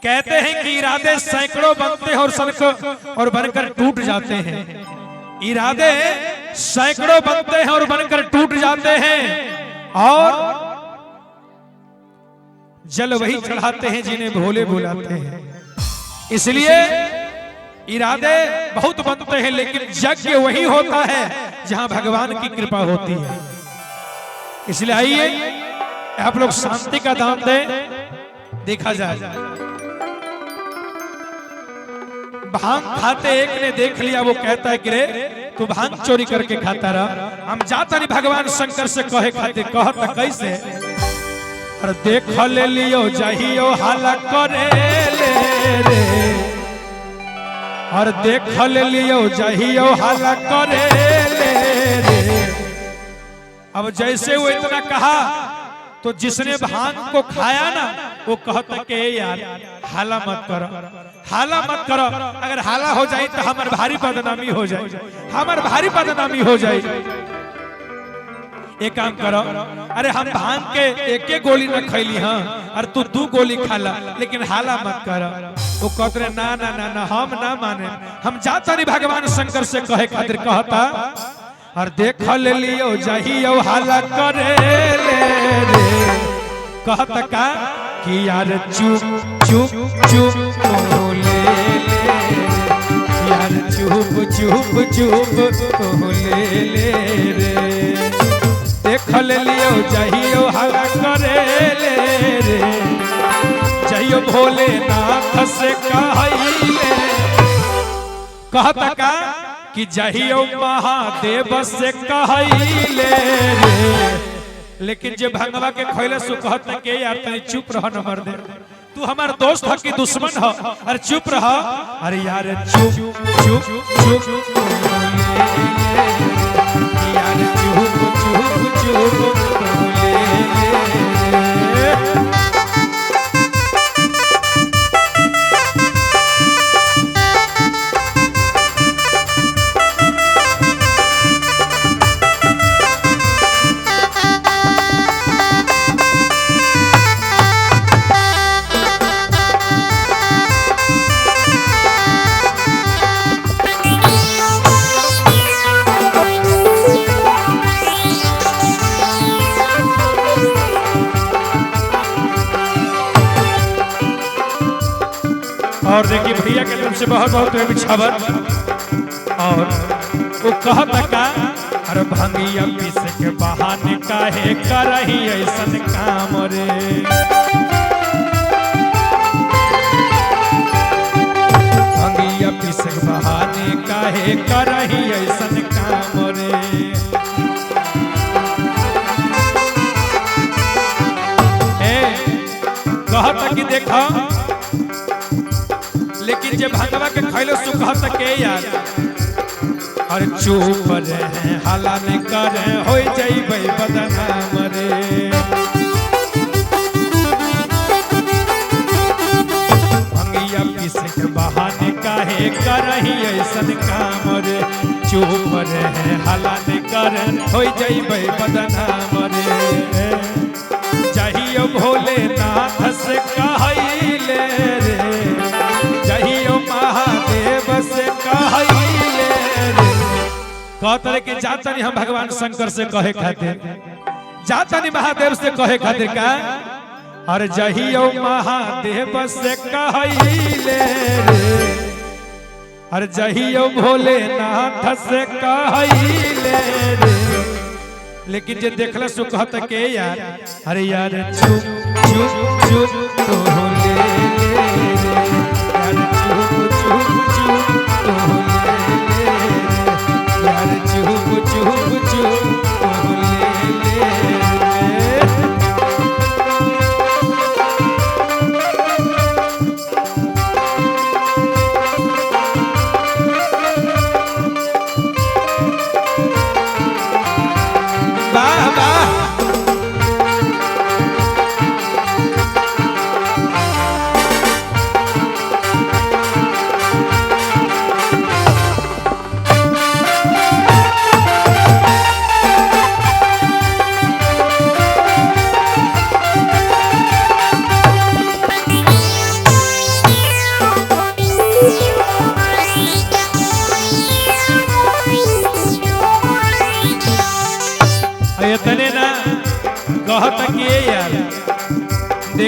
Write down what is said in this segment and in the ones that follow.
कहते हैं कि इरादे सैकड़ों बनते हैं और बनकर टूट जाते हैं। इरादे सैकड़ों बनते हैं और बनकर टूट जाते हैं, और जल वही चढ़ाते हैं जिन्हें भोले बुलाते हैं। इसलिए इरादे बहुत बनते हैं, लेकिन यज्ञ वही होता है जहां भगवान की कृपा होती है। इसलिए आइए आप लोग शांति का दाम दें। देखा जाए, भांग खाते एक ने देख लिया, वो कहता है कि रे तू भांग चोरी करके खाता रहा, हम जाता नहीं भगवान शंकर से कहे खाते। कहता कैसे? और देख ले लियो जाहियो हाला करे ले रे, और देख ले लियो जाहियो हाला करे ले रे। अब जैसे वो इतना कहा तो जिसने भांग को खाया ना, वो कहता कि यार हाला मत करो, हाला मत करो, अगर हाला हो जाए तो हमार भारी बदनामी हो जाए, हमार भारी बदनामी हो जाए। एक काम करो, अरे हम भांग के एक एक गोली न खैली, हाँ, और तू 2 गोली खाला, लेकिन हाला मत करो। वो कहते ना ना ना ना, हम ना माने, हम जाता नहीं भगवान शंकर से कहे खातिर। कहता और देख ले लियो जाहियो हाला करे ले रे। कहता का कि यार चुप चुप चुप बोले ले, यार चुप चुप चुप बोले ले रे। देख ले लियो जाहियो हाला करे ले रे, जाहियो भोलेनाथ से कहले। कहता का कि जाहियो महादेव से कहले रे। लेकिन जे भंगवा के खैले सु कहत के यार तनी चुप रह न मर दे, तू हमार दोस्त ह कि दुश्मन ह, अरे चुप रह। अरे यार चुप चुप चुप यार चुप चुप चुप और देखिए भैया के तरफ से बहुत बहुत बिछावर। और वो कहता का अरे भंगिया पीस के बहाने काहे करही ऐसन काम रे। भंगिया पीस के बहाने काहे करही ऐसन काम रे। कहता कि देखा, लेकिन जे भंगवा के खैलो सुखत के यार, और चुप रहे हाला नहीं करे हो जाइबे बदनाम रे। भंगिया पीस के बहाने काहे करही ऐसन काम रे। चुप रहे हाला नहीं करे हो जाइबे बदनाम रे। जाहियो भोलेनाथ से कहले रे, जाहियो महादेव से कहले रे। कहता कि जाता नहीं हम भगवान शंकर से कहे खातिर, जाता नहीं महादेव से कहे खातिर का। और जाहियो महादेव से कहले रे, और जाहियो भोलेनाथ से कहले रे। लेकिन जे देखला सु कहता के यार, अरे यार चुप चुप चुप तो ले ले रे, यार चुप चुप चुप तो ले ले रे, यार चुप चुप चुप तो ले ले रे।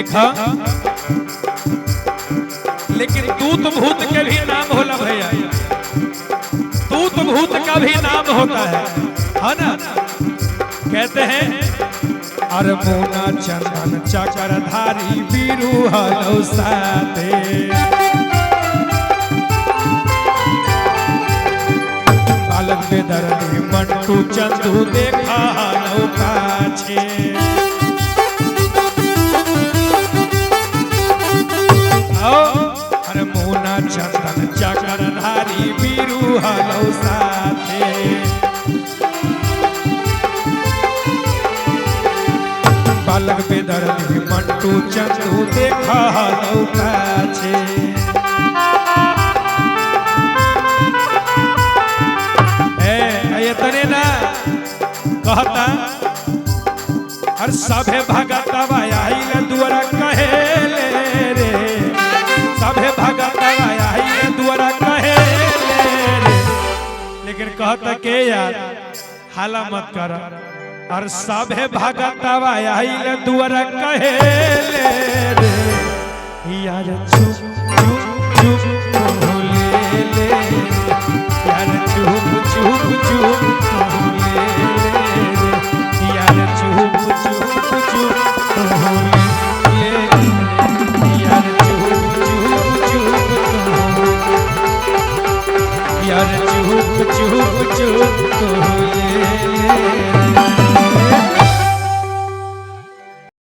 देखा लेकिन दूत भूत के भी नाम होला भैया, दूत भूत का भी नाम होता है ना। कहते हैं अरमुना चंदन चक्रधारी बीरू हलो साथे, बालक बेदर्दी मंटू चंदू देखा हलो पाछे। अरमुना चंदन चक्रधारी बीरू हलो साथे, बालक बेदर्दी मंटू चंदू देखा हलो पाछे। तने ना कहता हर सभे भगतवा आइल दुआरा कहेले रे, सभे भगतवा आइल दुआरा कहेले रे, लेकिन कहता के यार हाला मत कर, और सभे भगतवा आइल दुआरा कहेले रे, यार चुप चुप चुप बोले ले, यार चुप चुप चुप बोले ले, यार चुप चुप चुप बोले ले, यार चुप चुप चुप, यार चुप चुप चुप